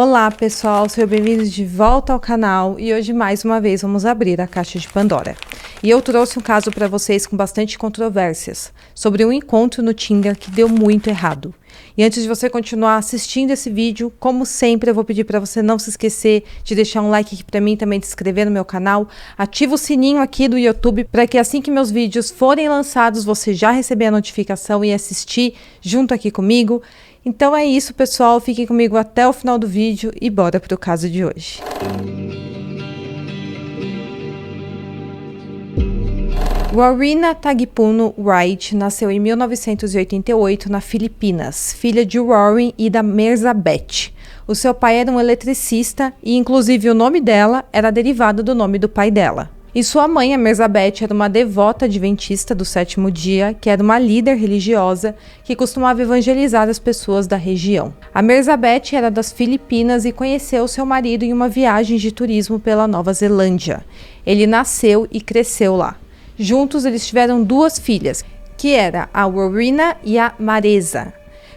Olá pessoal, sejam bem-vindos de volta ao canal e hoje mais uma vez vamos abrir a caixa de Pandora. E eu trouxe um caso para vocês com bastante controvérsias, sobre um encontro no Tinder que deu muito errado. E antes de você continuar assistindo esse vídeo, como sempre eu vou pedir para você não se esquecer de deixar um like aqui para mim, também de se inscrever no meu canal, ativa o sininho aqui do YouTube para que assim que meus vídeos forem lançados você já receber a notificação e assistir junto aqui comigo. Então é isso, pessoal. Fiquem comigo até o final do vídeo e bora para o caso de hoje. Warina Tagipuno Wright nasceu em 1988 na Filipinas, filha de Warren e da Merzabeth. O seu pai era um eletricista e, inclusive, o nome dela era derivado do nome do pai dela. E sua mãe, a Merzabeth, era uma devota adventista do sétimo dia, que era uma líder religiosa que costumava evangelizar as pessoas da região. A Merzabeth era das Filipinas e conheceu seu marido em uma viagem de turismo pela Nova Zelândia. Ele nasceu e cresceu lá. Juntos eles tiveram duas filhas, que era a Warina e a Maresa.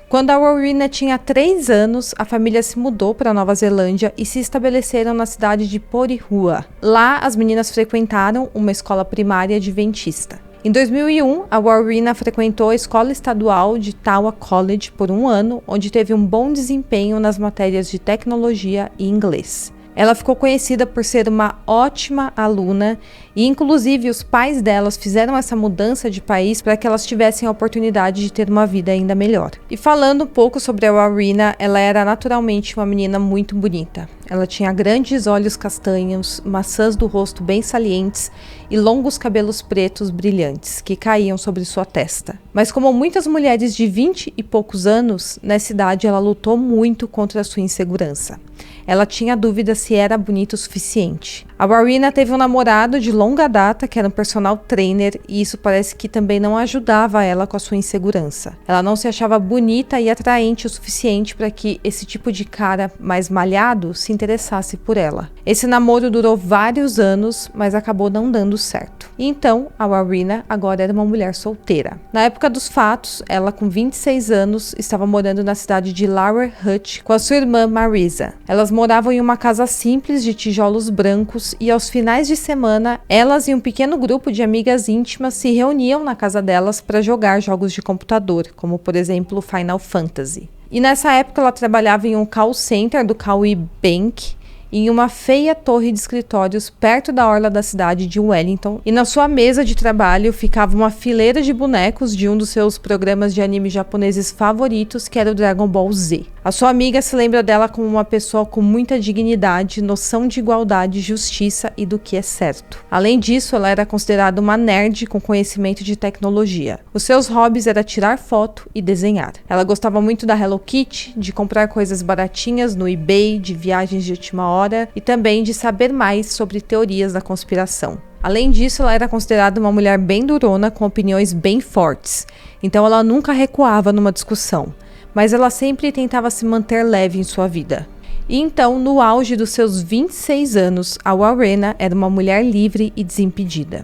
Quando a Warina tinha 3 anos, a família se mudou para a Nova Zelândia e se estabeleceram na cidade de Porirua. Lá, as meninas frequentaram uma escola primária adventista. Em 2001, a Warina frequentou a escola estadual de Tawa College por 1 ano, onde teve um bom desempenho nas matérias de tecnologia e inglês. Ela ficou conhecida por ser uma ótima aluna e, inclusive, os pais delas fizeram essa mudança de país para que elas tivessem a oportunidade de ter uma vida ainda melhor. E falando um pouco sobre a Warina, ela era naturalmente uma menina muito bonita. Ela tinha grandes olhos castanhos, maçãs do rosto bem salientes e longos cabelos pretos brilhantes que caíam sobre sua testa. Mas como muitas mulheres de 20 e poucos anos, nessa idade ela lutou muito contra a sua insegurança. Ela tinha dúvida se era bonita o suficiente. A Warina teve um namorado de longa data que era um personal trainer e isso parece que também não ajudava ela com a sua insegurança. Ela não se achava bonita e atraente o suficiente para que esse tipo de cara mais malhado se interessasse por ela. Esse namoro durou vários anos, mas acabou não dando certo. E então, a Warina agora era uma mulher solteira. Na época dos fatos, ela com 26 anos estava morando na cidade de Lower Hutt com a sua irmã Marisa. Elas moravam em uma casa simples de tijolos brancos e aos finais de semana, elas e um pequeno grupo de amigas íntimas se reuniam na casa delas para jogar jogos de computador, como por exemplo Final Fantasy. E nessa época ela trabalhava em um call center do Kawi Bank, em uma feia torre de escritórios perto da orla da cidade de Wellington, e na sua mesa de trabalho ficava uma fileira de bonecos de um dos seus programas de anime japoneses favoritos, que era o Dragon Ball Z. A sua amiga se lembra dela como uma pessoa com muita dignidade, noção de igualdade, justiça e do que é certo. Além disso, ela era considerada uma nerd com conhecimento de tecnologia. Os seus hobbies era tirar foto e desenhar. Ela gostava muito da Hello Kitty, de comprar coisas baratinhas no eBay, de viagens de última hora, e também de saber mais sobre teorias da conspiração. Além disso, ela era considerada uma mulher bem durona, com opiniões bem fortes. Então ela nunca recuava numa discussão, mas ela sempre tentava se manter leve em sua vida. E então, no auge dos seus 26 anos, a Warina era uma mulher livre e desimpedida.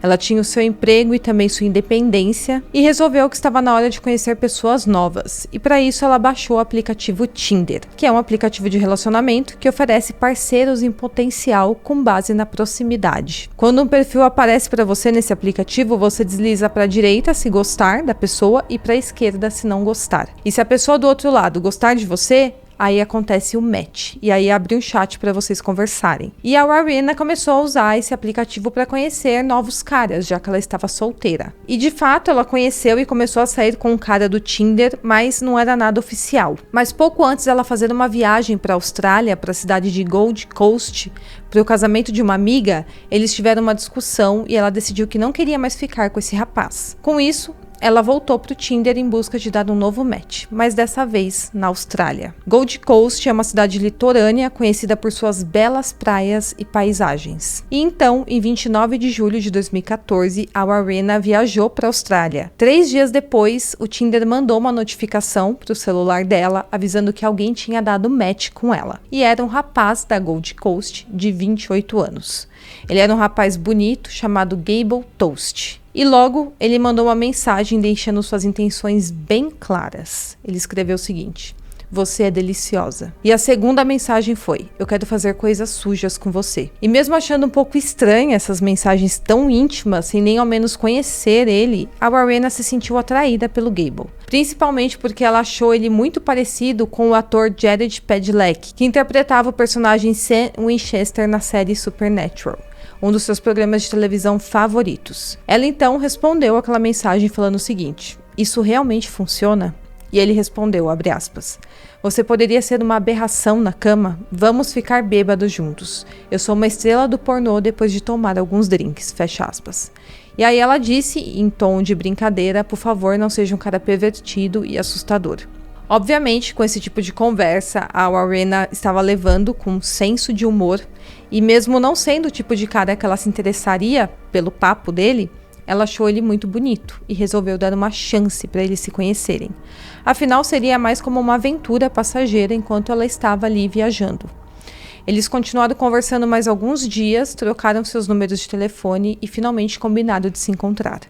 Ela tinha o seu emprego e também sua independência e resolveu que estava na hora de conhecer pessoas novas. E para isso ela baixou o aplicativo Tinder, que é um aplicativo de relacionamento que oferece parceiros em potencial com base na proximidade. Quando um perfil aparece para você nesse aplicativo, você desliza para a direita se gostar da pessoa e para a esquerda se não gostar. E se a pessoa do outro lado gostar de você, aí acontece o match, e aí abre um chat para vocês conversarem. E a Warina começou a usar esse aplicativo para conhecer novos caras, já que ela estava solteira. E de fato ela conheceu e começou a sair com um cara do Tinder, mas não era nada oficial. Mas pouco antes dela fazer uma viagem para a Austrália, para a cidade de Gold Coast, para o casamento de uma amiga, eles tiveram uma discussão e ela decidiu que não queria mais ficar com esse rapaz. Com isso, ela voltou para o Tinder em busca de dar um novo match, mas dessa vez na Austrália. Gold Coast é uma cidade litorânea conhecida por suas belas praias e paisagens. E então, em 29 de julho de 2014, a Warina viajou para a Austrália. 3 dias depois, o Tinder mandou uma notificação para o celular dela, avisando que alguém tinha dado match com ela. E era um rapaz da Gold Coast, de 28 anos. Ele era um rapaz bonito, chamado Gable Toast. E logo, ele mandou uma mensagem deixando suas intenções bem claras. Ele escreveu o seguinte: você é deliciosa. E a segunda mensagem foi: eu quero fazer coisas sujas com você. E mesmo achando um pouco estranha essas mensagens tão íntimas, sem nem ao menos conhecer ele, a Rowena se sentiu atraída pelo Gable. Principalmente porque ela achou ele muito parecido com o ator Jared Padalecki, que interpretava o personagem Sam Winchester na série Supernatural, um dos seus programas de televisão favoritos. Ela então respondeu aquela mensagem falando o seguinte: isso realmente funciona? E ele respondeu, abre aspas, você poderia ser uma aberração na cama? Vamos ficar bêbados juntos. Eu sou uma estrela do pornô depois de tomar alguns drinks, fecha aspas. E aí ela disse, em tom de brincadeira, por favor, não seja um cara pervertido e assustador. Obviamente, com esse tipo de conversa, a Rowena estava levando com senso de humor, e mesmo não sendo o tipo de cara que ela se interessaria pelo papo dele, ela achou ele muito bonito e resolveu dar uma chance para eles se conhecerem. Afinal, seria mais como uma aventura passageira enquanto ela estava ali viajando. Eles continuaram conversando mais alguns dias, trocaram seus números de telefone e finalmente combinaram de se encontrar.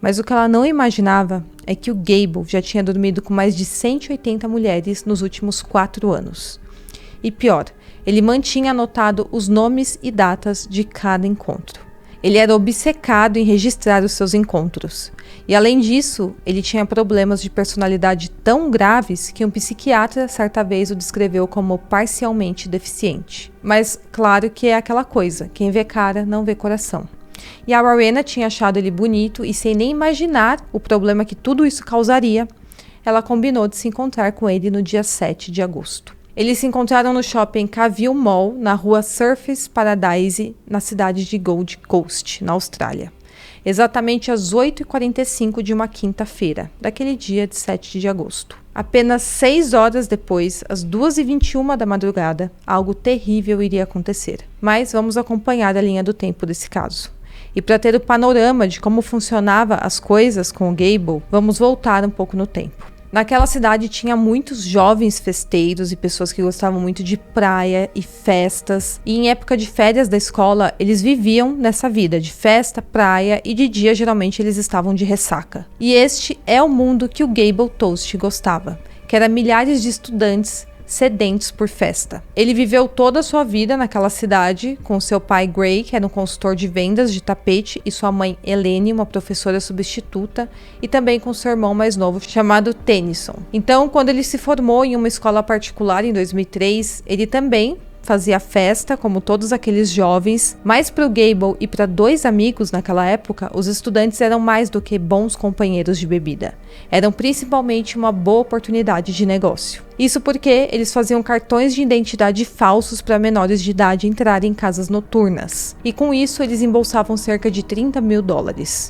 Mas o que ela não imaginava é que o Gable já tinha dormido com mais de 180 mulheres nos últimos 4 anos. E pior, ele mantinha anotado os nomes e datas de cada encontro. Ele era obcecado em registrar os seus encontros. E além disso, ele tinha problemas de personalidade tão graves que um psiquiatra certa vez o descreveu como parcialmente deficiente. Mas claro que é aquela coisa, quem vê cara não vê coração. E a Rowena tinha achado ele bonito e sem nem imaginar o problema que tudo isso causaria, ela combinou de se encontrar com ele no dia 7 de agosto. Eles se encontraram no shopping Cavill Mall, na rua Surfers Paradise, na cidade de Gold Coast, na Austrália. Exatamente às 8h45 de uma quinta-feira, daquele dia de 7 de agosto. Apenas 6 horas depois, às 2h21 da madrugada, algo terrível iria acontecer. Mas vamos acompanhar a linha do tempo desse caso. E para ter o panorama de como funcionava as coisas com o Gable, vamos voltar um pouco no tempo. Naquela cidade tinha muitos jovens festeiros e pessoas que gostavam muito de praia e festas. E em época de férias da escola, eles viviam nessa vida de festa, praia e de dia geralmente eles estavam de ressaca. E este é o mundo que o Gable Toast gostava, que era milhares de estudantes sedentos por festa. Ele viveu toda a sua vida naquela cidade com seu pai Gray, que era um consultor de vendas de tapete, e sua mãe Helene, uma professora substituta, e também com seu irmão mais novo chamado Tennyson. Então, quando ele se formou em uma escola particular em 2003, ele também fazia festa, como todos aqueles jovens, mas para o Gable e para 2 amigos naquela época, os estudantes eram mais do que bons companheiros de bebida. Eram principalmente uma boa oportunidade de negócio. Isso porque eles faziam cartões de identidade falsos para menores de idade entrarem em casas noturnas. E com isso, eles embolsavam cerca de $30 mil.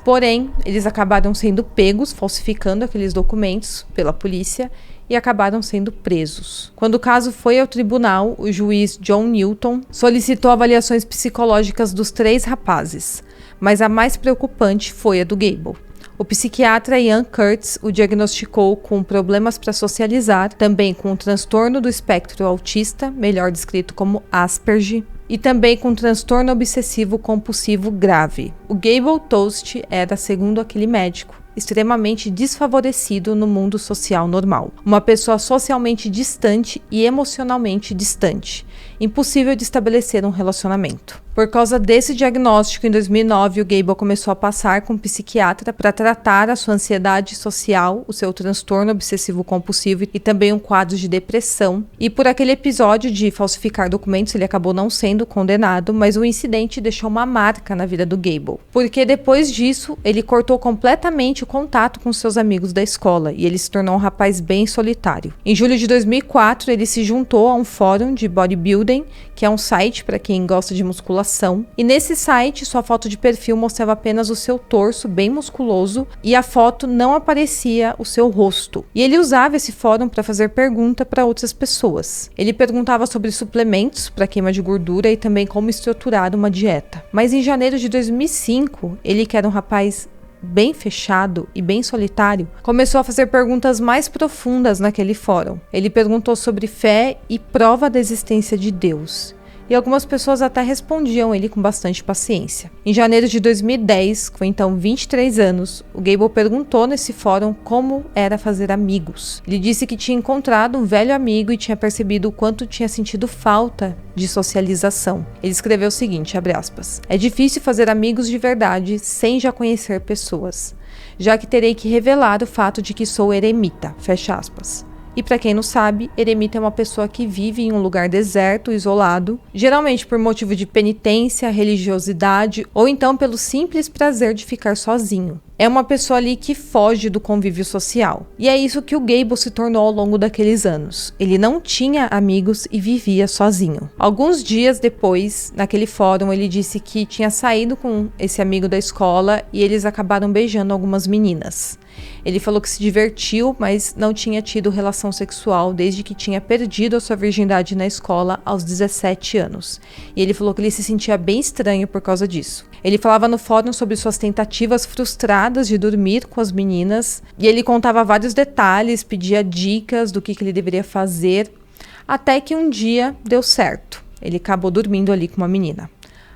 Porém, eles acabaram sendo pegos falsificando aqueles documentos pela polícia e acabaram sendo presos. Quando o caso foi ao tribunal, o juiz John Newton solicitou avaliações psicológicas dos 3 rapazes, mas a mais preocupante foi a do Gable. O psiquiatra Ian Curtis o diagnosticou com problemas para socializar, também com o transtorno do espectro autista, melhor descrito como Asperger, e também com transtorno obsessivo compulsivo grave. O Gable Toast era, segundo aquele médico, extremamente desfavorecido no mundo social normal. Uma pessoa socialmente distante e emocionalmente distante. Impossível de estabelecer um relacionamento. Por causa desse diagnóstico, em 2009, o Gable começou a passar com um psiquiatra para tratar a sua ansiedade social, o seu transtorno obsessivo-compulsivo e também um quadro de depressão. E por aquele episódio de falsificar documentos, ele acabou não sendo condenado, mas o incidente deixou uma marca na vida do Gable. Porque depois disso, ele cortou completamente o contato com seus amigos da escola e ele se tornou um rapaz bem solitário. Em julho de 2004, ele se juntou a um fórum de bodybuilding, que é um site para quem gosta de musculação. E nesse site, sua foto de perfil mostrava apenas o seu torso bem musculoso e a foto não aparecia o seu rosto. E ele usava esse fórum para fazer pergunta para outras pessoas. Ele perguntava sobre suplementos para queima de gordura e também como estruturar uma dieta. Mas em janeiro de 2005, ele, que era um rapaz bem fechado e bem solitário, começou a fazer perguntas mais profundas naquele fórum. Ele perguntou sobre fé e prova da existência de Deus. e algumas pessoas até respondiam ele com bastante paciência. Em janeiro de 2010, com então 23 anos, o Gable perguntou nesse fórum como era fazer amigos. Ele disse que tinha encontrado um velho amigo e tinha percebido o quanto tinha sentido falta de socialização. Ele escreveu o seguinte, abre aspas, é difícil fazer amigos de verdade sem já conhecer pessoas, já que terei que revelar o fato de que sou eremita, fecha aspas. E para quem não sabe, eremita é uma pessoa que vive em um lugar deserto, isolado, geralmente por motivo de penitência, religiosidade ou então pelo simples prazer de ficar sozinho. É uma pessoa ali que foge do convívio social. E é isso que o Gable se tornou ao longo daqueles anos. Ele não tinha amigos e vivia sozinho. Alguns dias depois, naquele fórum, ele disse que tinha saído com esse amigo da escola e eles acabaram beijando algumas meninas. Ele falou que se divertiu, mas não tinha tido relação sexual desde que tinha perdido a sua virgindade na escola aos 17 anos. E ele falou que ele se sentia bem estranho por causa disso. Ele falava no fórum sobre suas tentativas frustradas de dormir com as meninas, e ele contava vários detalhes, pedia dicas do que ele deveria fazer, até que um dia deu certo. Ele acabou dormindo ali com uma menina.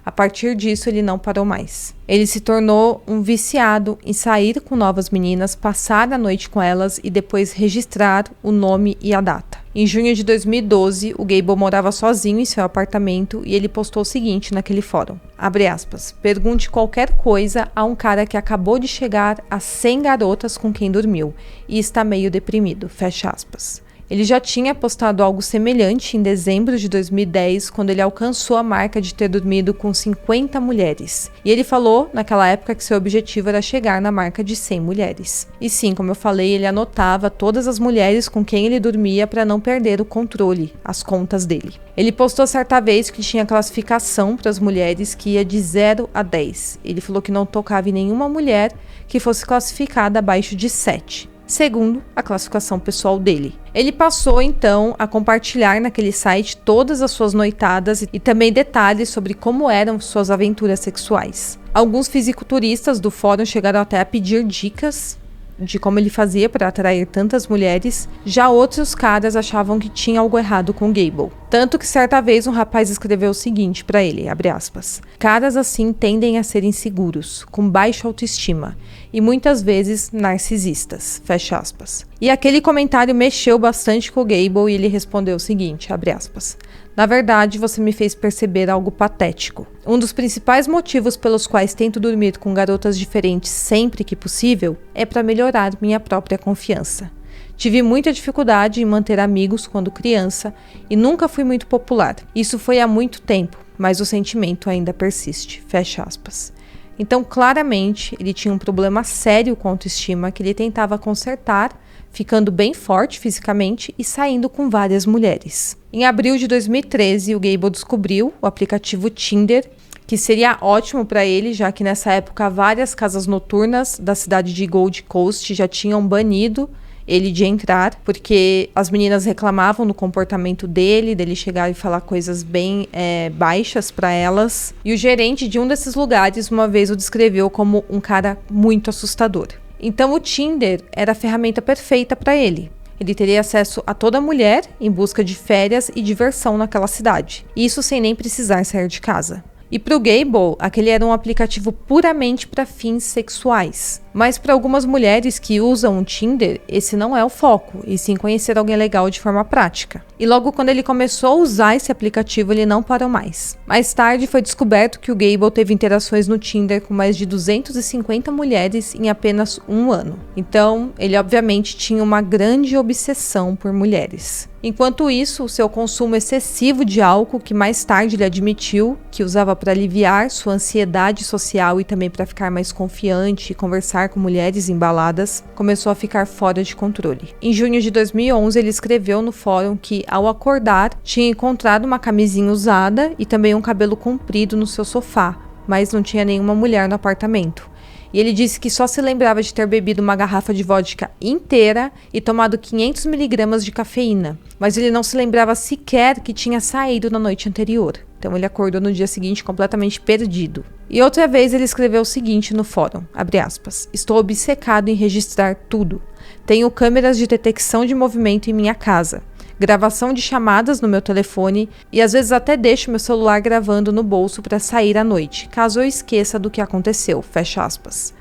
A partir disso, ele não parou mais. Ele se tornou um viciado em sair com novas meninas, passar a noite com elas e depois registrar o nome e a data. Em junho de 2012, o Gable morava sozinho em seu apartamento e ele postou o seguinte naquele fórum, abre aspas, pergunte qualquer coisa a um cara que acabou de chegar a 100 garotas com quem dormiu e está meio deprimido, fecha aspas. Ele já tinha postado algo semelhante em dezembro de 2010, quando ele alcançou a marca de ter dormido com 50 mulheres. E ele falou, naquela época, que seu objetivo era chegar na marca de 100 mulheres. E sim, como eu falei, ele anotava todas as mulheres com quem ele dormia para não perder o controle, as contas dele. Ele postou certa vez que tinha classificação para as mulheres que ia de 0 a 10. Ele falou que não tocava em nenhuma mulher que fosse classificada abaixo de 7. Segundo a classificação pessoal dele. Ele passou, então, a compartilhar naquele site todas as suas noitadas e também detalhes sobre como eram suas aventuras sexuais. Alguns fisiculturistas do fórum chegaram até a pedir dicas de como ele fazia para atrair tantas mulheres, já outros caras achavam que tinha algo errado com o Gable. Tanto que certa vez um rapaz escreveu o seguinte para ele, abre aspas, caras assim tendem a ser inseguros, com baixa autoestima e muitas vezes narcisistas, fecha aspas. E aquele comentário mexeu bastante com o Gable e ele respondeu o seguinte, abre aspas, na verdade, você me fez perceber algo patético. Um dos principais motivos pelos quais tento dormir com garotas diferentes sempre que possível é para melhorar minha própria confiança. Tive muita dificuldade em manter amigos quando criança e nunca fui muito popular. Isso foi há muito tempo, mas o sentimento ainda persiste. Fecha aspas. Então, claramente, ele tinha um problema sério com a autoestima que ele tentava consertar, ficando bem forte fisicamente e saindo com várias mulheres. Em abril de 2013, o Gable descobriu o aplicativo Tinder, que seria ótimo para ele, já que nessa época várias casas noturnas da cidade de Gold Coast já tinham banido ele de entrar, porque as meninas reclamavam do comportamento dele chegar e falar coisas bem baixas para elas. E o gerente de um desses lugares uma vez o descreveu como um cara muito assustador. Então o Tinder era a ferramenta perfeita para ele. Ele teria acesso a toda mulher em busca de férias e diversão naquela cidade. Isso sem nem precisar sair de casa. E para o Gable, aquele era um aplicativo puramente para fins sexuais. Mas para algumas mulheres que usam o Tinder, esse não é o foco, e sim conhecer alguém legal de forma prática. E logo quando ele começou a usar esse aplicativo, ele não parou mais. Mais tarde foi descoberto que o Gable teve interações no Tinder com mais de 250 mulheres em apenas um ano. Então, ele obviamente tinha uma grande obsessão por mulheres. Enquanto isso, o seu consumo excessivo de álcool, que mais tarde ele admitiu que usava para aliviar sua ansiedade social e também para ficar mais confiante e conversar com mulheres embaladas, começou a ficar fora de controle. Em junho de 2011, ele escreveu no fórum que, ao acordar, tinha encontrado uma camisinha usada e também um cabelo comprido no seu sofá, mas não tinha nenhuma mulher no apartamento. E ele disse que só se lembrava de ter bebido uma garrafa de vodka inteira e tomado 500 miligramas de cafeína, mas ele não se lembrava sequer que tinha saído na noite anterior. Então ele acordou no dia seguinte completamente perdido. E outra vez ele escreveu o seguinte no fórum, abre aspas, estou obcecado em registrar tudo. Tenho câmeras de detecção de movimento em minha casa. gravação de chamadas no meu telefone e às vezes até deixo meu celular gravando no bolso para sair à noite, caso eu esqueça do que aconteceu, fecha aspas.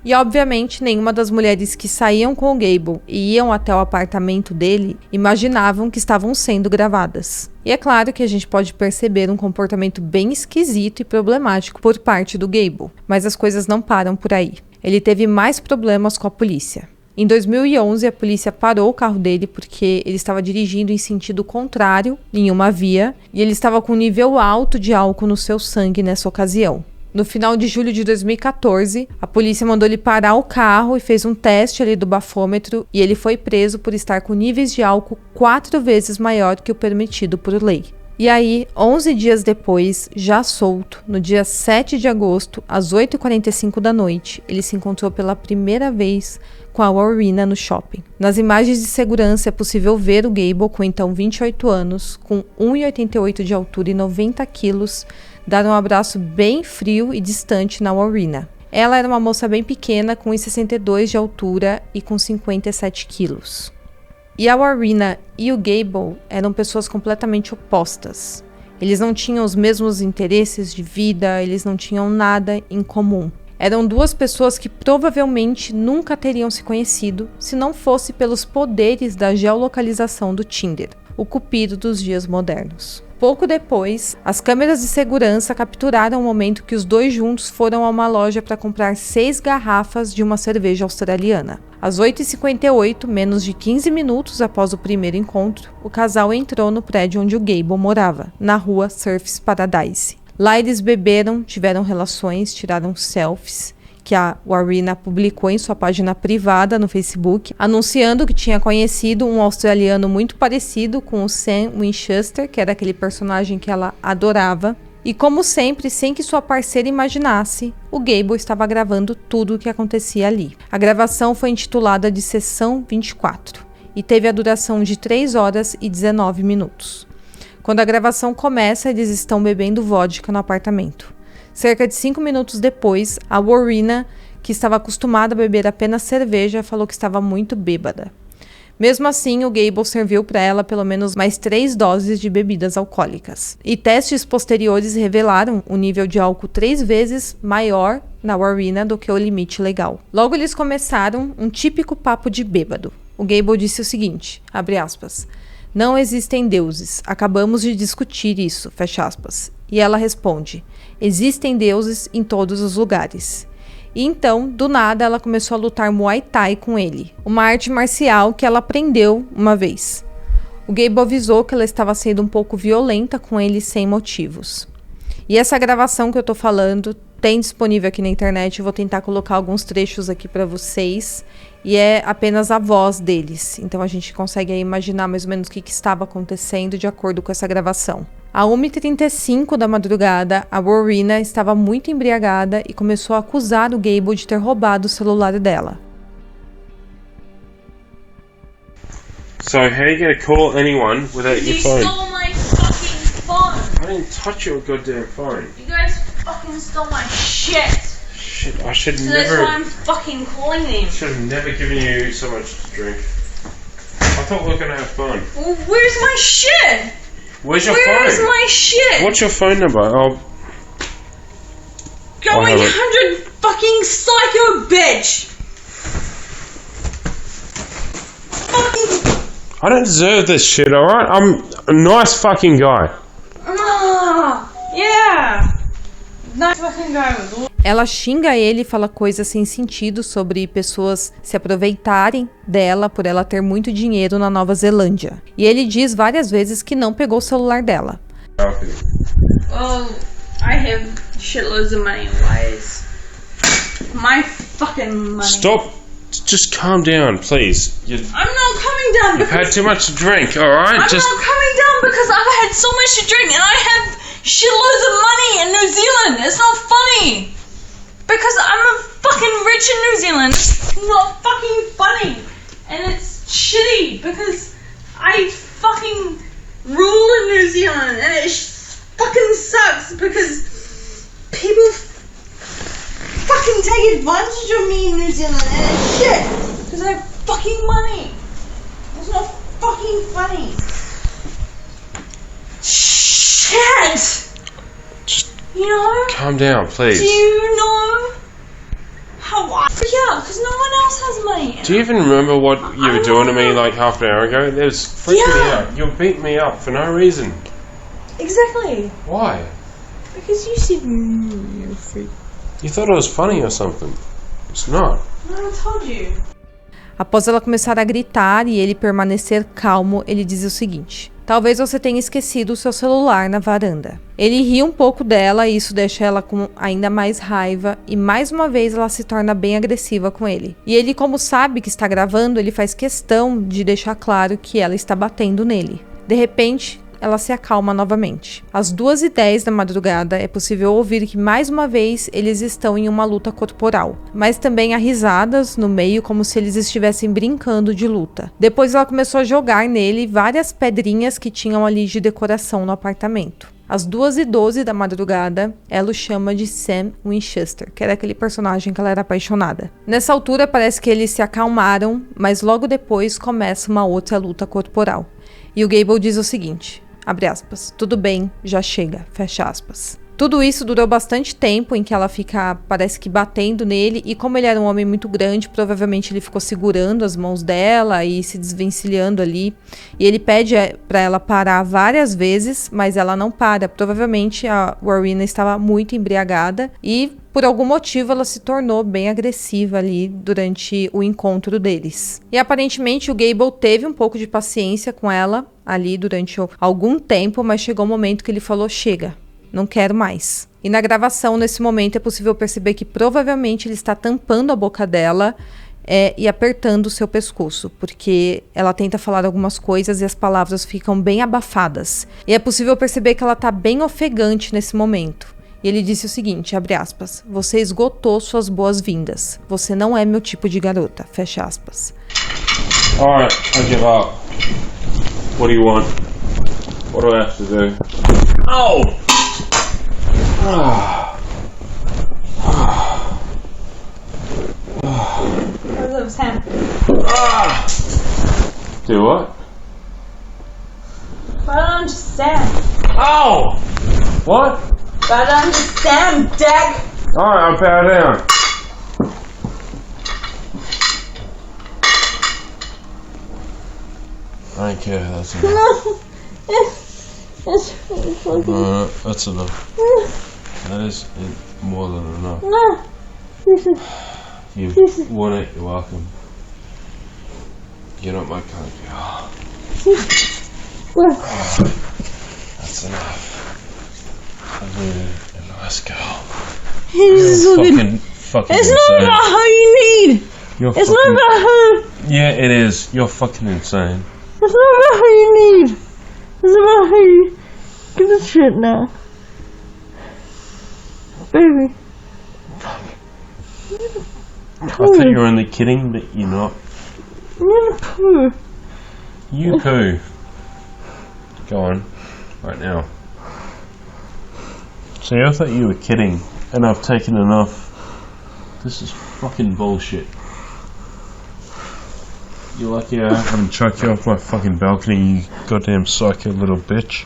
E obviamente nenhuma das mulheres que saíam com o Gable e iam até o apartamento dele imaginavam que estavam sendo gravadas. E é claro que a gente pode perceber um comportamento bem esquisito e problemático por parte do Gable, mas as coisas não param por aí. Ele teve mais problemas com a polícia. Em 2011, a polícia parou o carro dele porque ele estava dirigindo em sentido contrário em uma via e ele estava com um nível alto de álcool no seu sangue nessa ocasião. No final de julho de 2014, a polícia mandou ele parar o carro e fez um teste ali do bafômetro e ele foi preso por estar com níveis de álcool 4 vezes maior que o permitido por lei. E aí, 11 dias depois, já solto, no dia 7 de agosto, às 8h45 da noite, ele se encontrou pela primeira vez com a Warrena no shopping. Nas imagens de segurança é possível ver o Gable, com então 28 anos, com 1,88 de altura e 90 quilos, dar um abraço bem frio e distante na Warrena. Ela era uma moça bem pequena, com 1,62 de altura e com 57 quilos. E a Warrena e o Gable eram pessoas completamente opostas. Eles não tinham os mesmos interesses de vida, eles não tinham nada em comum. Eram duas pessoas que provavelmente nunca teriam se conhecido se não fosse pelos poderes da geolocalização do Tinder, o cupido dos dias modernos. Pouco depois, as câmeras de segurança capturaram o momento que os dois juntos foram a uma loja para comprar 6 garrafas de uma cerveja australiana. Às 8h58, menos de 15 minutos após o primeiro encontro, o casal entrou no prédio onde o Gable morava, na rua Surfers Paradise. Lá eles beberam, tiveram relações, tiraram selfies, que a Warrena publicou em sua página privada no Facebook, anunciando que tinha conhecido um australiano muito parecido com o Sam Winchester, que era aquele personagem que ela adorava. E como sempre, sem que sua parceira imaginasse, o Gable estava gravando tudo o que acontecia ali. A gravação foi intitulada de Sessão 24 e teve a duração de 3 horas e 19 minutos. Quando a gravação começa, eles estão bebendo vodka no apartamento. Cerca de 5 minutos depois, a Warrena, que estava acostumada a beber apenas cerveja, falou que estava muito bêbada. Mesmo assim, o Gable serviu para ela pelo menos mais 3 doses de bebidas alcoólicas. E testes posteriores revelaram um nível de álcool 3 vezes maior na Warrena do que o limite legal. Logo eles começaram um típico papo de bêbado. O Gable disse o seguinte, abre aspas, "Não existem deuses, acabamos de discutir isso", fecha aspas. E ela responde, "Existem deuses em todos os lugares". E então, do nada, ela começou a lutar Muay Thai com ele, uma arte marcial que ela aprendeu uma vez. O Gable avisou que ela estava sendo um pouco violenta com ele sem motivos. E essa gravação que eu tô falando tem disponível aqui na internet, eu vou tentar colocar alguns trechos aqui para vocês, e é apenas a voz deles, então a gente consegue aí imaginar mais ou menos o que estava acontecendo de acordo com essa gravação. À 1h35 da madrugada, a Warrena estava muito embriagada e começou a acusar o Gable de ter roubado o celular dela. So how are you gonna call anyone without your phone? You stole my fucking phone! I didn't touch your goddamn phone. You guys fucking stole my shit! Shit, I should So that's why never. I'm fucking calling them. Should have never given you so much to drink. I thought we were gonna have fun. Well, where's my shit? Where's your Where's phone? my shit? What's your phone number? Oh, Going I have it. 100 fucking psycho bitch! Fucking. I don't deserve this shit, alright? I'm a nice fucking guy. Yeah! Nice fucking guy. Ela xinga ele e fala coisas sem sentido sobre pessoas se aproveitarem dela por ela ter muito dinheiro na Nova Zelândia. E ele diz várias vezes que não pegou o celular dela. Well, I have shitloads of money. Why is my fucking money? Stop. Just calm down, please. I'm not coming down You've because had too much to drink, alright? I'm not coming down because I've had so much to drink and I have shitloads of money in New Zealand. It's not funny. Because I'm a fucking rich in New Zealand. It's not fucking funny. And it's shitty because I fucking rule in New Zealand and it fucking sucks because people fucking take advantage of me in New Zealand and it's shit because I have fucking money. It's not fucking funny. Shit! You know? Calm down, please. Do you know how I freak out? Because no one else has money. Do you even remember what you were doing to me like half an hour ago? It was freaking me Yeah. out. You were beating me up for no reason. Exactly. Why? Because you said you're a freak. You thought it was funny or something. It's not. No, I told you. Após ela começar a gritar e ele permanecer calmo, ele diz o seguinte: talvez você tenha esquecido o seu celular na varanda. Ele ri um pouco dela e isso deixa ela com ainda mais raiva e mais uma vez ela se torna bem agressiva com ele. E ele, como sabe que está gravando, ele faz questão de deixar claro que ela está batendo nele. De repente, ela se acalma novamente. Às 2h10 da madrugada, é possível ouvir que mais uma vez eles estão em uma luta corporal, mas também há risadas no meio como se eles estivessem brincando de luta. Depois ela começou a jogar nele várias pedrinhas que tinham ali de decoração no apartamento. Às 2h12 da madrugada, ela o chama de Sam Winchester, que era aquele personagem que ela era apaixonada. Nessa altura parece que eles se acalmaram, mas logo depois começa uma outra luta corporal. E o Gable diz o seguinte: abre aspas, tudo bem, já chega, fecha aspas. Tudo isso durou bastante tempo em que ela fica, parece que batendo nele, e como ele era um homem muito grande, provavelmente ele ficou segurando as mãos dela e se desvencilhando ali. E ele pede pra ela parar várias vezes, mas ela não para. Provavelmente a Warrena estava muito embriagada e por algum motivo ela se tornou bem agressiva ali durante o encontro deles. E aparentemente o Gable teve um pouco de paciência com ela ali durante algum tempo, mas chegou um momento que ele falou: chega, não quero mais. E na gravação, nesse momento, é possível perceber que provavelmente ele está tampando a boca dela e apertando o seu pescoço, porque ela tenta falar algumas coisas e as palavras ficam bem abafadas. E é possível perceber que ela está bem ofegante nesse momento. E ele disse o seguinte, abre aspas, você esgotou suas boas-vindas. Você não é meu tipo de garota, fecha aspas. Alright, I give up. What do you want? What do I have to do? Oh! Sam. Do what? I don't understand. Oh! What? I don't understand, Dag. Alright, I'll bow down. I don't care, that's enough. No. That's enough. That is more than enough. No. You want it, you're welcome. You're not my kind of girl. That's enough. I'm really a nice girl. You're fucking It's not insane. about how you need. You're It's fucking, not about how. yeah, it is. You're fucking insane. It's not about how you need. It's about how you give a shit now. Baby. I thought you were only kidding, but you're not. I'm gonna poo. You poo. Go on. Right now. See, I thought you were kidding, and I've taken enough. This is fucking bullshit. You're lucky I haven't chucked you off my fucking balcony, you goddamn psycho little bitch.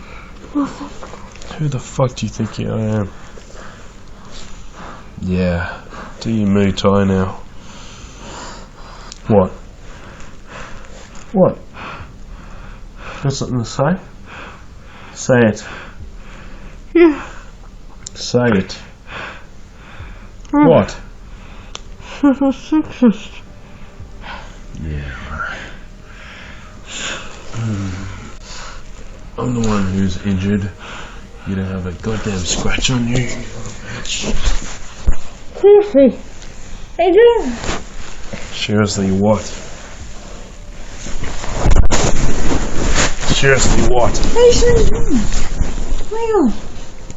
Who the fuck do you think I am? Yeah. Do your Muay Thai now. What? What? Got something to say? Say it. Yeah. Say it. What? You're so sexist. Yeah, right. I'm the one who's injured. You don't have a goddamn scratch on you, you little bitch. Seriously. Adrian. Seriously, what? Seriously, what? Hey, seriously. Hang on.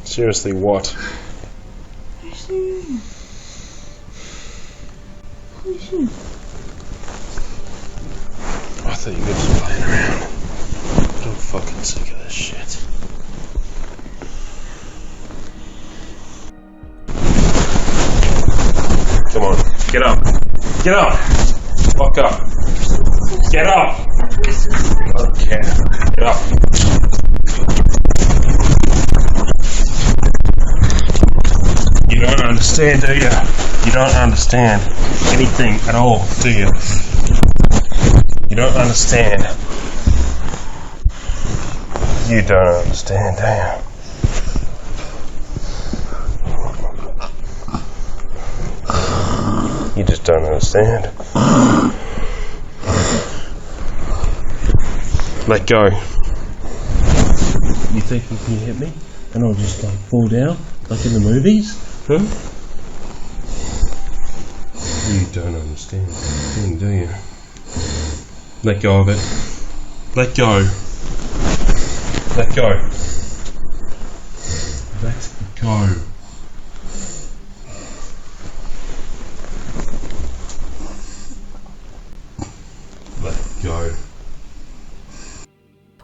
Seriously, what? Seriously. Listen. I thought you were just playing around. But I'm fucking sick of this shit. Come on, get up. Get up! Fuck up. Get up! understand, do you? You don't understand anything at all, do you? You don't understand. You don't understand, do you? You just don't understand. Let go. You think you can hit me and I'll just like fall down like in the movies? Huh? You don't understand anything, do you? Let go of it. Let go. Let go. Let go. Let go.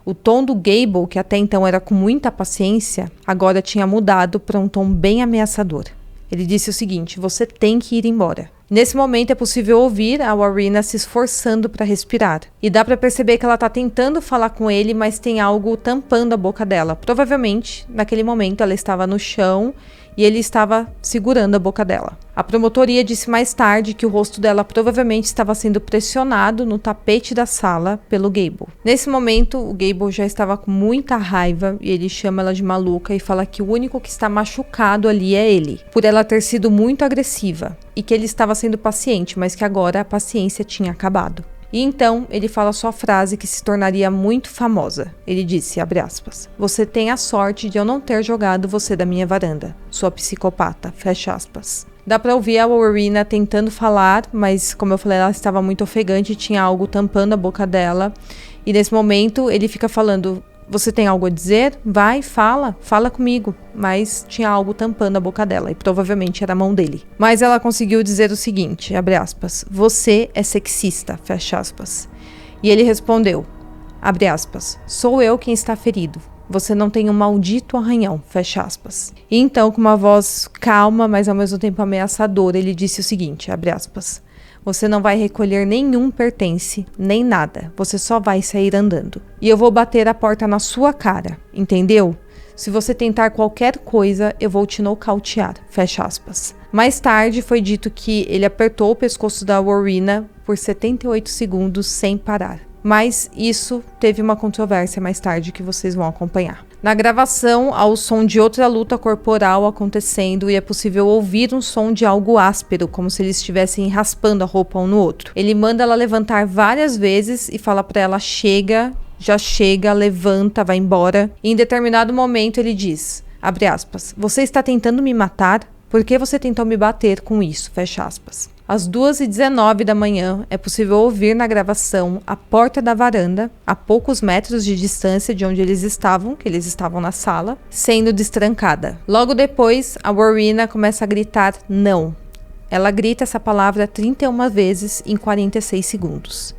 O tom do Gable, que até então era com muita paciência, agora tinha mudado para um tom bem ameaçador. Ele disse o seguinte: você tem que ir embora. Nesse momento é possível ouvir a Warrena se esforçando para respirar. E dá para perceber que ela está tentando falar com ele, mas tem algo tampando a boca dela. Provavelmente, naquele momento, ela estava no chão e ele estava segurando a boca dela. A promotoria disse mais tarde que o rosto dela provavelmente estava sendo pressionado no tapete da sala pelo Gable. Nesse momento, o Gable já estava com muita raiva e ele chama ela de maluca e fala que o único que está machucado ali é ele, por ela ter sido muito agressiva, e que ele estava sendo paciente, mas que agora a paciência tinha acabado. E então ele fala sua frase que se tornaria muito famosa. Ele disse, abre aspas, você tem a sorte de eu não ter jogado você da minha varanda, sua psicopata, fecha aspas. Dá pra ouvir a Warrena tentando falar, mas como eu falei, ela estava muito ofegante, tinha algo tampando a boca dela. E nesse momento ele fica falando, você tem algo a dizer? Vai, fala comigo. Mas tinha algo tampando a boca dela e provavelmente era a mão dele. Mas ela conseguiu dizer o seguinte, abre aspas, você é sexista, fecha aspas. E ele respondeu, abre aspas, sou eu quem está ferido. Você não tem um maldito arranhão, fecha aspas. E então, com uma voz calma, mas ao mesmo tempo ameaçadora, ele disse o seguinte, abre aspas, você não vai recolher nenhum pertence, nem nada, você só vai sair andando. E eu vou bater a porta na sua cara, entendeu? Se você tentar qualquer coisa, eu vou te nocautear, fecha aspas. Mais tarde foi dito que ele apertou o pescoço da Warrena por 78 segundos sem parar. Mas isso teve uma controvérsia mais tarde que vocês vão acompanhar. Na gravação, há o som de outra luta corporal acontecendo e é possível ouvir um som de algo áspero, como se eles estivessem raspando a roupa um no outro. Ele manda ela levantar várias vezes e fala pra ela, chega, já chega, levanta, vai embora. E em determinado momento ele diz, abre aspas, você está tentando me matar? Por que você tentou me bater com isso? Fecha aspas. Às 2h19 da manhã, é possível ouvir na gravação a porta da varanda, a poucos metros de distância de onde eles estavam, que eles estavam na sala, sendo destrancada. Logo depois, a Warrena começa a gritar não. Ela grita essa palavra 31 vezes em 46 segundos.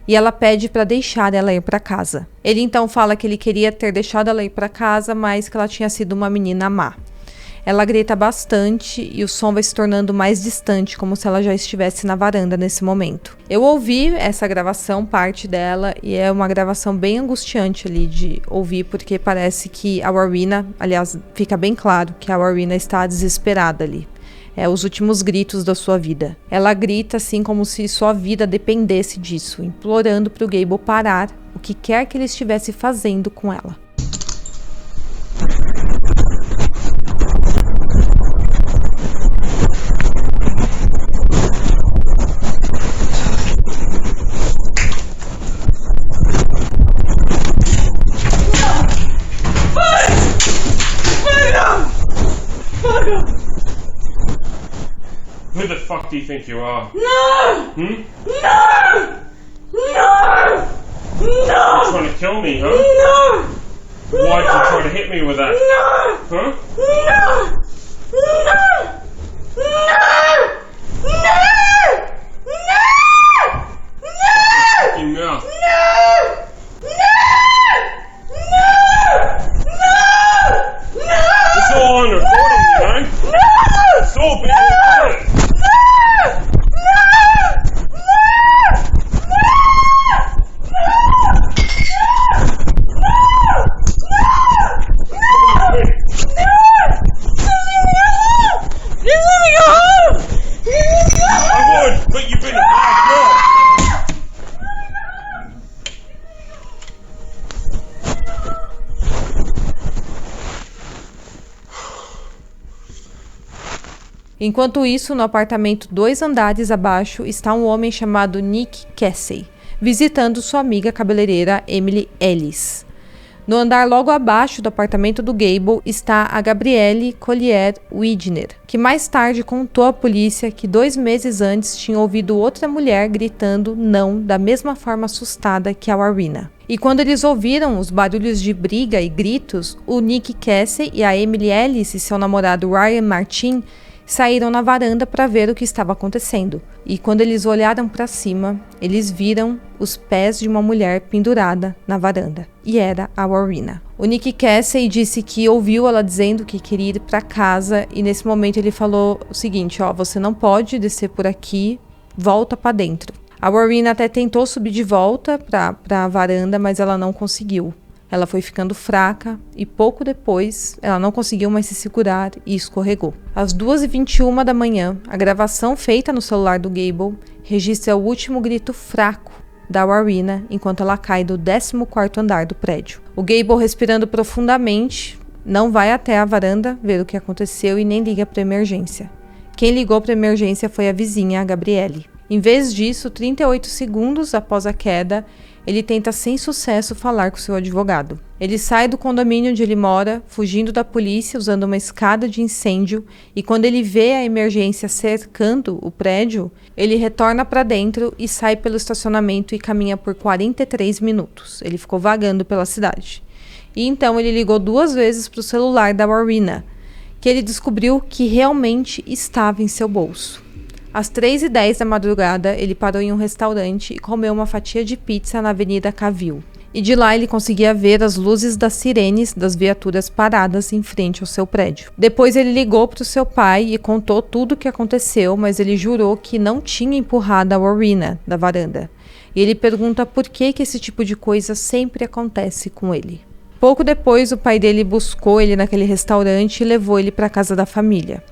E ela pede para deixar ela ir para casa. Ele então fala que ele queria ter deixado ela ir para casa, mas que ela tinha sido uma menina má. Ela grita bastante e o som vai se tornando mais distante, como se ela já estivesse na varanda nesse momento. Eu ouvi essa gravação, parte dela, e é uma gravação bem angustiante ali de ouvir, porque parece que a Warrena, aliás, fica bem claro que a Warrena está desesperada ali. É os últimos gritos da sua vida. Ela grita assim como se sua vida dependesse disso, implorando para o Gable parar o que quer que ele estivesse fazendo com ela. Who the fuck do you think you are? No! Hmm? No! No! You're No! trying to kill me, huh? No! Why'd you try to hit me with that? No! Huh? No! No! No! No! No! Fucking mouth. No! It's all on recording, you know? It's all being recorded. Enquanto isso, no apartamento 2 andares abaixo está um homem chamado Nick Casey, visitando sua amiga cabeleireira Emily Ellis. No andar logo abaixo do apartamento do Gable está a Gabrielle Collier Widner, que mais tarde contou à polícia que 2 meses antes tinha ouvido outra mulher gritando não da mesma forma assustada que a Warrena. E quando eles ouviram os barulhos de briga e gritos, o Nick Casey e a Emily Ellis e seu namorado Ryan Martin saíram na varanda para ver o que estava acontecendo. E quando eles olharam para cima, eles viram os pés de uma mulher pendurada na varanda. E era a Warrena. O Nick Casey disse que ouviu ela dizendo que queria ir para casa e nesse momento ele falou o seguinte, você não pode descer por aqui, volta para dentro. A Warrena até tentou subir de volta para a varanda, mas ela não conseguiu. Ela foi ficando fraca e pouco depois ela não conseguiu mais se segurar e escorregou. Às 2h21 da manhã, a gravação feita no celular do Gable registra o último grito fraco da Warrena enquanto ela cai do 14º andar do prédio. O Gable, respirando profundamente, não vai até a varanda ver o que aconteceu e nem liga para a emergência. Quem ligou para a emergência foi a vizinha, a Gabrielle. Em vez disso, 38 segundos após a queda, ele tenta sem sucesso falar com seu advogado. Ele sai do condomínio onde ele mora, fugindo da polícia usando uma escada de incêndio, e quando ele vê a emergência cercando o prédio, ele retorna para dentro e sai pelo estacionamento e caminha por 43 minutos. Ele ficou vagando pela cidade. E então ele ligou 2 vezes para o celular da Warrena, que ele descobriu que realmente estava em seu bolso. Às 3h10 da madrugada, ele parou em um restaurante e comeu uma fatia de pizza na Avenida Cavill. E de lá ele conseguia ver as luzes das sirenes das viaturas paradas em frente ao seu prédio. Depois ele ligou para o seu pai e contou tudo o que aconteceu, mas ele jurou que não tinha empurrado a Warrena da varanda. E ele pergunta por que esse tipo de coisa sempre acontece com ele. Pouco depois, o pai dele buscou ele naquele restaurante e levou ele para a casa da família.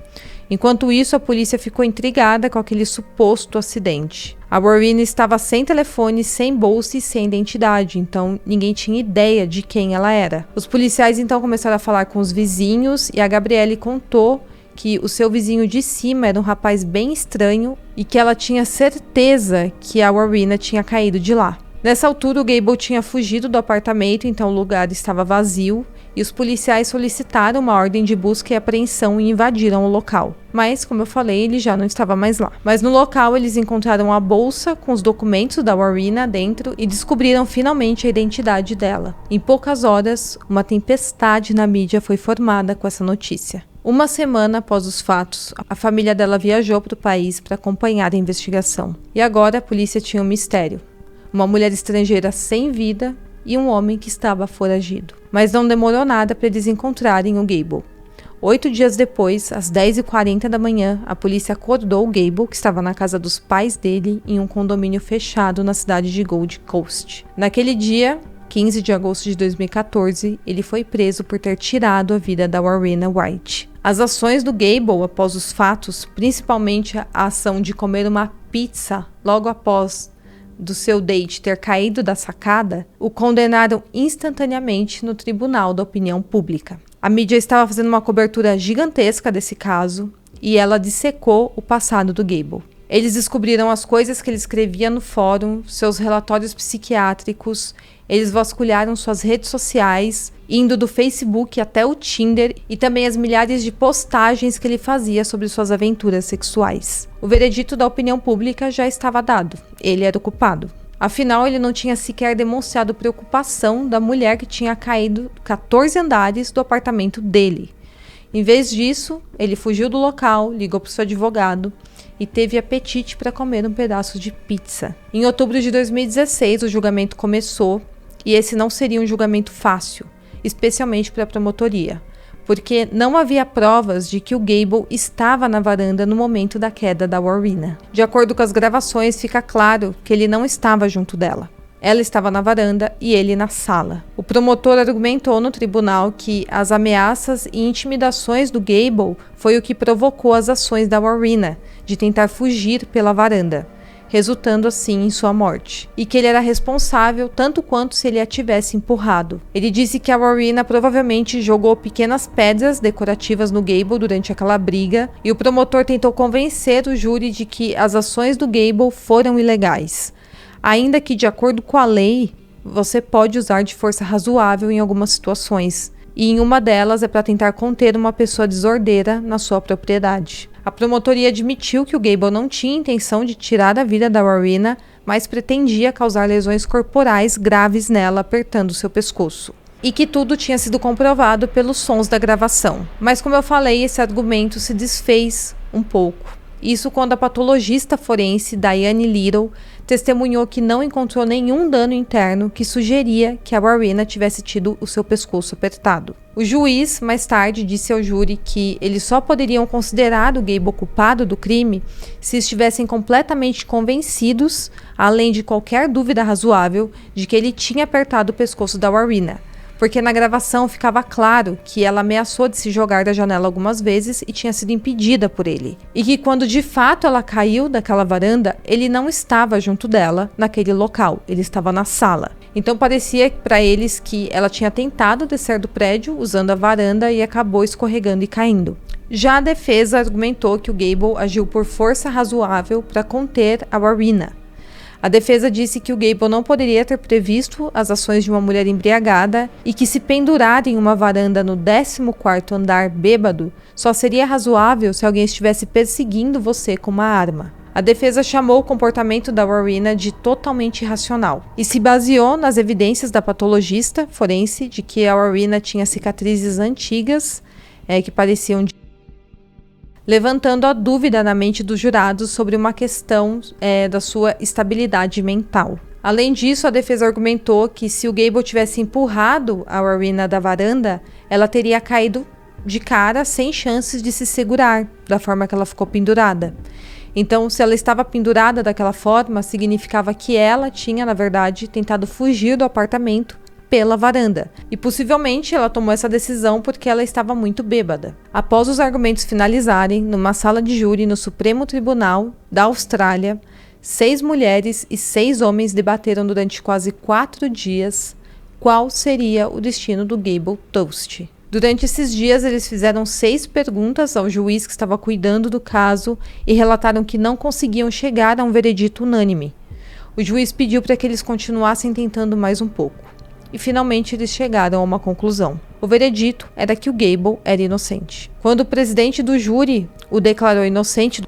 Enquanto isso, a polícia ficou intrigada com aquele suposto acidente. A Warrena estava sem telefone, sem bolsa e sem identidade, então ninguém tinha ideia de quem ela era. Os policiais então começaram a falar com os vizinhos e a Gabrielle contou que o seu vizinho de cima era um rapaz bem estranho e que ela tinha certeza que a Warrena tinha caído de lá. Nessa altura, o Gable tinha fugido do apartamento, então o lugar estava vazio e os policiais solicitaram uma ordem de busca e apreensão e invadiram o local. Mas, como eu falei, ele já não estava mais lá. Mas no local, eles encontraram a bolsa com os documentos da Warrena dentro e descobriram finalmente a identidade dela. Em poucas horas, uma tempestade na mídia foi formada com essa notícia. Uma semana após os fatos, a família dela viajou para o país para acompanhar a investigação. E agora a polícia tinha um mistério. Uma mulher estrangeira sem vida e um homem que estava foragido. Mas não demorou nada para eles encontrarem o Gable. 8 dias depois, às 10h40 da manhã, a polícia acordou o Gable, que estava na casa dos pais dele, em um condomínio fechado na cidade de Gold Coast. Naquele dia, 15 de agosto de 2014, ele foi preso por ter tirado a vida da Warrena White. As ações do Gable após os fatos, principalmente a ação de comer uma pizza logo após do seu date ter caído da sacada, o condenaram instantaneamente no Tribunal da Opinião Pública. A mídia estava fazendo uma cobertura gigantesca desse caso e ela dissecou o passado do Gable. Eles descobriram as coisas que ele escrevia no fórum, seus relatórios psiquiátricos, eles vasculharam suas redes sociais, indo do Facebook até o Tinder e também as milhares de postagens que ele fazia sobre suas aventuras sexuais. O veredito da opinião pública já estava dado, ele era o culpado. Afinal, ele não tinha sequer demonstrado preocupação da mulher que tinha caído 14 andares do apartamento dele. Em vez disso, ele fugiu do local, ligou para o seu advogado e teve apetite para comer um pedaço de pizza. Em outubro de 2016, o julgamento começou e esse não seria um julgamento fácil, especialmente para a promotoria, porque não havia provas de que o Gable estava na varanda no momento da queda da Warrena. De acordo com as gravações, fica claro que ele não estava junto dela. Ela estava na varanda e ele na sala. O promotor argumentou no tribunal que as ameaças e intimidações do Gable foi o que provocou as ações da Warrena de tentar fugir pela varanda, resultando assim em sua morte, e que ele era responsável tanto quanto se ele a tivesse empurrado. Ele disse que a Warrena provavelmente jogou pequenas pedras decorativas no Gable durante aquela briga, e o promotor tentou convencer o júri de que as ações do Gable foram ilegais, ainda que, de acordo com a lei, você pode usar de força razoável em algumas situações, e em uma delas é para tentar conter uma pessoa desordeira na sua propriedade. A promotoria admitiu que o Gable não tinha intenção de tirar a vida da Warrena, mas pretendia causar lesões corporais graves nela, apertando seu pescoço. E que tudo tinha sido comprovado pelos sons da gravação. Mas, como eu falei, esse argumento se desfez um pouco. Isso quando a patologista forense Diane Little testemunhou que não encontrou nenhum dano interno que sugeria que a Warrena tivesse tido o seu pescoço apertado. O juiz, mais tarde, disse ao júri que eles só poderiam considerar o Gable culpado do crime se estivessem completamente convencidos, além de qualquer dúvida razoável, de que ele tinha apertado o pescoço da Warrena, porque na gravação ficava claro que ela ameaçou de se jogar da janela algumas vezes e tinha sido impedida por ele. E que quando de fato ela caiu daquela varanda, ele não estava junto dela naquele local, ele estava na sala. Então parecia para eles que ela tinha tentado descer do prédio usando a varanda e acabou escorregando e caindo. Já a defesa argumentou que o Gable agiu por força razoável para conter a Warrena. A defesa disse que o Gable não poderia ter previsto as ações de uma mulher embriagada e que se pendurar em uma varanda no 14º andar bêbado só seria razoável se alguém estivesse perseguindo você com uma arma. A defesa chamou o comportamento da Warrena de totalmente irracional e se baseou nas evidências da patologista forense de que a Warrena tinha cicatrizes antigas que pareciam de levantando a dúvida na mente dos jurados sobre uma questão da sua estabilidade mental. Além disso, a defesa argumentou que se o Gable tivesse empurrado a Warrena da varanda, ela teria caído de cara sem chances de se segurar, da forma que ela ficou pendurada. Então, se ela estava pendurada daquela forma, significava que ela tinha, na verdade, tentado fugir do apartamento pela varanda, e possivelmente ela tomou essa decisão porque ela estava muito bêbada. Após os argumentos finalizarem, numa sala de júri no Supremo Tribunal da Austrália, 6 mulheres e 6 homens debateram durante quase 4 dias qual seria o destino do Gable Toast. Durante esses dias, eles fizeram 6 perguntas ao juiz que estava cuidando do caso e relataram que não conseguiam chegar a um veredito unânime. O juiz pediu para que eles continuassem tentando mais um pouco. E finalmente eles chegaram a uma conclusão. O veredito era que o Gable era inocente. Quando o presidente do júri o declarou inocente,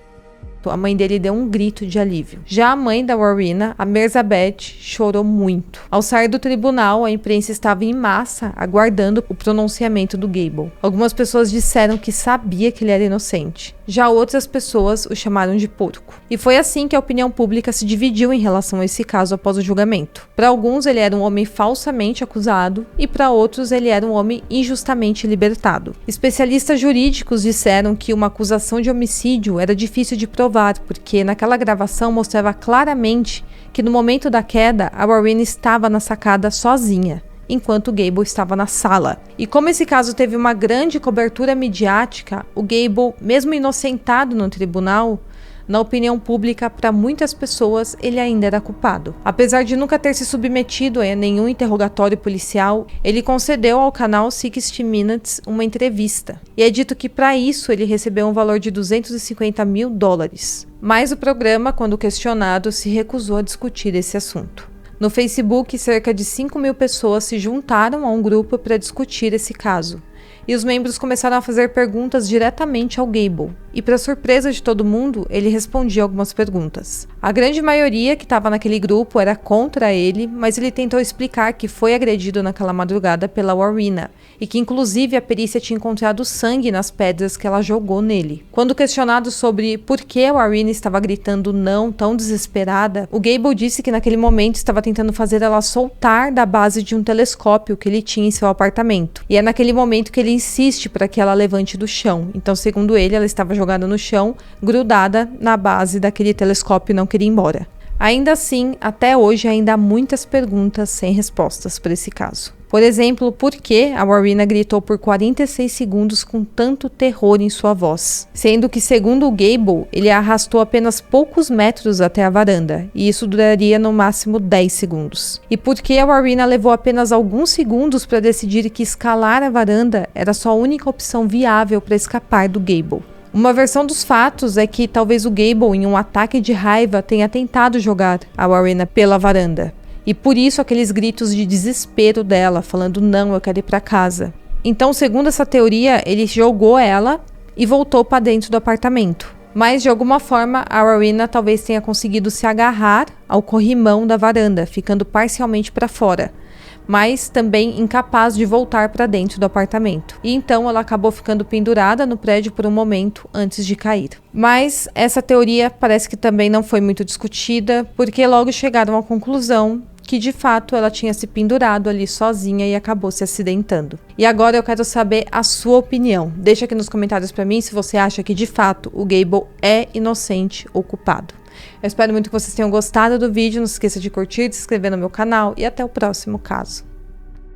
a mãe dele deu um grito de alívio. Já a mãe da Warrena, a Merzabeth, chorou muito. Ao sair do tribunal, a imprensa estava em massa aguardando o pronunciamento do Gable. Algumas pessoas disseram que sabia que ele era inocente. Já outras pessoas o chamaram de porco. E foi assim que a opinião pública se dividiu em relação a esse caso após o julgamento. Para alguns, ele era um homem falsamente acusado e para outros, ele era um homem injustamente libertado. Especialistas jurídicos disseram que uma acusação de homicídio era difícil de provar, porque naquela gravação mostrava claramente que no momento da queda, a Warrena estava na sacada sozinha, enquanto o Gable estava na sala. E como esse caso teve uma grande cobertura midiática, o Gable, mesmo inocentado no tribunal, na opinião pública, para muitas pessoas, ele ainda era culpado. Apesar de nunca ter se submetido a nenhum interrogatório policial, ele concedeu ao canal 60 Minutes uma entrevista. E é dito que para isso ele recebeu um valor de $250 mil. Mas o programa, quando questionado, se recusou a discutir esse assunto. No Facebook, cerca de 5.000 pessoas se juntaram a um grupo para discutir esse caso. E os membros começaram a fazer perguntas diretamente ao Gable. E para surpresa de todo mundo, ele respondia algumas perguntas. A grande maioria que estava naquele grupo era contra ele, mas ele tentou explicar que foi agredido naquela madrugada pela Warrena, e que inclusive a perícia tinha encontrado sangue nas pedras que ela jogou nele. Quando questionado sobre por que a Warrena estava gritando não tão desesperada, o Gable disse que naquele momento estava tentando fazer ela soltar da base de um telescópio que ele tinha em seu apartamento. E é naquele momento que ele insiste para que ela levante do chão. Então, segundo ele, ela estava jogada no chão, grudada na base daquele telescópio e não queria ir embora. Ainda assim, até hoje ainda há muitas perguntas sem respostas para esse caso. Por exemplo, por que a Warrena gritou por 46 segundos com tanto terror em sua voz? Sendo que, segundo o Gable, ele a arrastou apenas poucos metros até a varanda, e isso duraria no máximo 10 segundos. E por que a Warrena levou apenas alguns segundos para decidir que escalar a varanda era sua única opção viável para escapar do Gable? Uma versão dos fatos é que talvez o Gable, em um ataque de raiva, tenha tentado jogar a Warrena pela varanda. E por isso aqueles gritos de desespero dela, falando não, eu quero ir para casa. Então, segundo essa teoria, ele jogou ela e voltou para dentro do apartamento. Mas, de alguma forma, a Warrena talvez tenha conseguido se agarrar ao corrimão da varanda, ficando parcialmente para fora, mas também incapaz de voltar para dentro do apartamento. E então ela acabou ficando pendurada no prédio por um momento antes de cair. Mas essa teoria parece que também não foi muito discutida, porque logo chegaram à conclusão que de fato ela tinha se pendurado ali sozinha e acabou se acidentando. E agora eu quero saber a sua opinião. Deixa aqui nos comentários para mim se você acha que de fato o Gable é inocente ou culpado. Eu espero muito que vocês tenham gostado do vídeo, não se esqueça de curtir, de se inscrever no meu canal e até o próximo caso.